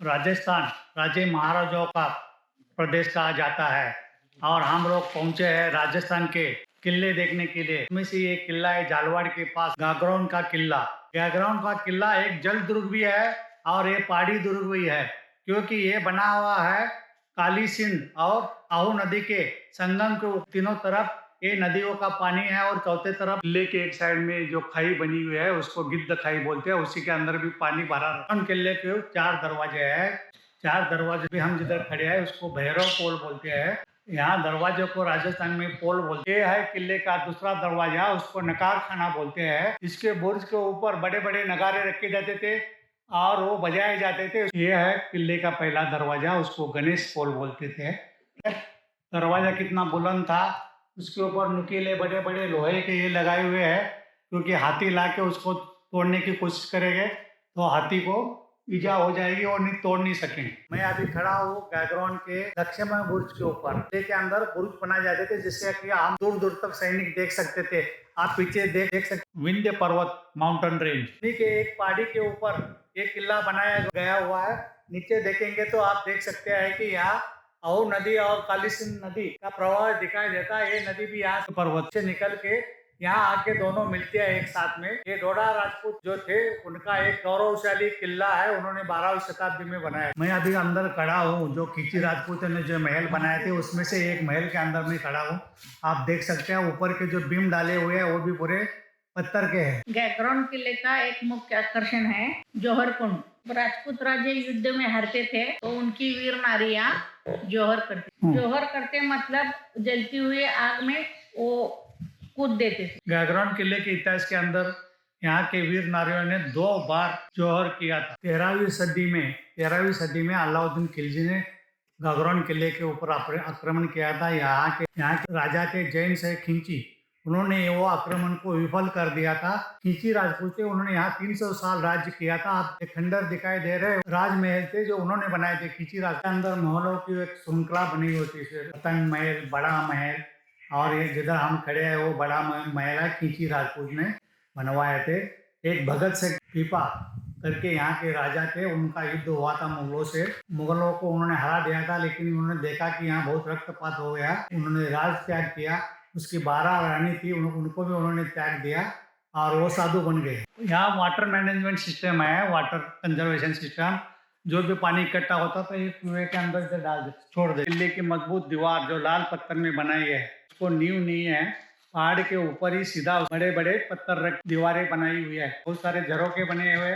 राजस्थान राजे महाराजाओं का प्रदेश कहा जाता है और हम लोग पहुंचे हैं राजस्थान के किले देखने के लिए। इसमें से ये किला है झालवाड़ के पास गागरोन का किला। गागरोन का किला एक जल दुर्ग भी है और ये पहाड़ी दुर्ग भी है, क्योंकि ये बना हुआ है काली सिंध और आहू नदी के संगम के तीनों तरफ ये नदियों का पानी है और चौथे तरफ किले के एक साइड में जो खाई बनी हुई है उसको गिद्ध खाई बोलते हैं, उसी के अंदर भी पानी भरा है। किले के 4 दरवाजे हैं। 4 दरवाजे भी हम जिधर खड़े हैं उसको भैरव पोल बोलते हैं। यहाँ दरवाजे को राजस्थान में पोल बोलते हैं। ये है किले का दूसरा दरवाजा, उसको नकार खाना बोलते हैं। इसके बुर्ज के ऊपर बड़े बड़े नगारे रखे जाते थे और वो बजाए जाते थे। ये है किले का पहला दरवाजा, उसको गणेश पोल बोलते थे। दरवाजा कितना बुलंद था, उसके ऊपर नुकीले बड़े बड़े लोहे के ये लगाए हुए हैं, क्योंकि हाथी लाके उसको तोड़ने की कोशिश करेंगे तो हाथी को ईजा हो जाएगी और नहीं तोड़ नहीं सकेंगे। मैं अभी खड़ा हूँ गागरोन के दक्षिण बुर्ज के ऊपर। किले के अंदर बुर्ज बनाए जाते थे जिससे कि हम दूर दूर तक सैनिक देख सकते थे। आप पीछे देख सकते विंध्य पर्वत माउंटेन रेंज के एक पहाड़ी के ऊपर एक किला बनाया गया हुआ है। नीचे देखेंगे तो आप देख सकते हैं कि यहाँ आहू नदी और काली सिंध नदी का प्रवाह दिखाई देता है। ये नदी भी यहाँ पर्वत से निकल के यहाँ आके दोनों मिलते हैं एक साथ में। ये डोडा राजपूत जो थे उनका एक गौरवशाली किला है, उन्होंने 12वीं शताब्दी में बनाया। मैं अभी अंदर खड़ा हूँ, जो खींची राजपूत ने जो महल बनाए थे उसमें से एक महल के अंदर में खड़ा हूँ। आप देख सकते हैं ऊपर के जो बीम डाले हुए हैं वो भी पूरे पत्थर के हैं। गागरोन किले का एक मुख्य आकर्षण है जौहर कुंड। राजपूत राजे युद्ध में हारते थे तो उनकी वीर नारियां जौहर करती। जौहर करते मतलब जलती हुई आग में वो कूद देते थे। गागरोन किले के इतिहास के अंदर यहाँ के वीर नारियों ने 2 बार जौहर किया था। 13वीं सदी में अलाउद्दीन खिलजी ने गागरोन किले के ऊपर आक्रमण किया था। यहाँ के राजा के जैन से खिंची, उन्होंने वो आक्रमण को विफल कर दिया था। खिंची राजपूत थे, उन्होंने यहाँ 300 साल राज्य किया था। आप खंडर दिखाई दे रहे राजमहल थे जो उन्होंने बनाए थे। खिंची राज के अंदर महलों की एक श्रृंखला बनी होती है, पतंग महल, बड़ा महल, और ये जिधर हम खड़े हैं वो बड़ा महल है, खिंची राजपूत ने बनवाए थे। एक भगत सिंह पीपा करके यहाँ के राजा थे, उनका युद्ध हुआ था मुगलों से। मुगलों को उन्होंने हरा दिया था, लेकिन उन्होंने देखा कि यहाँ बहुत रक्तपात हो गया, उन्होंने राज त्याग किया। उसकी 12 रानी थी, उनको भी उन्होंने त्याग दिया और वो साधु बन गए। यहाँ वाटर मैनेजमेंट सिस्टम है, वाटर कंजर्वेशन सिस्टम। जो भी पानी इकट्ठा होता था ये कुएं के अंदर से डाल दे, छोड़ दे। किले की मजबूत दीवार जो लाल पत्थर में बनाई है, उसको नींव नहीं है, पहाड़ के ऊपर ही सीधा बड़े बड़े पत्थर रख दीवारें बनाई हुई है। बहुत सारे झरोके बने हुए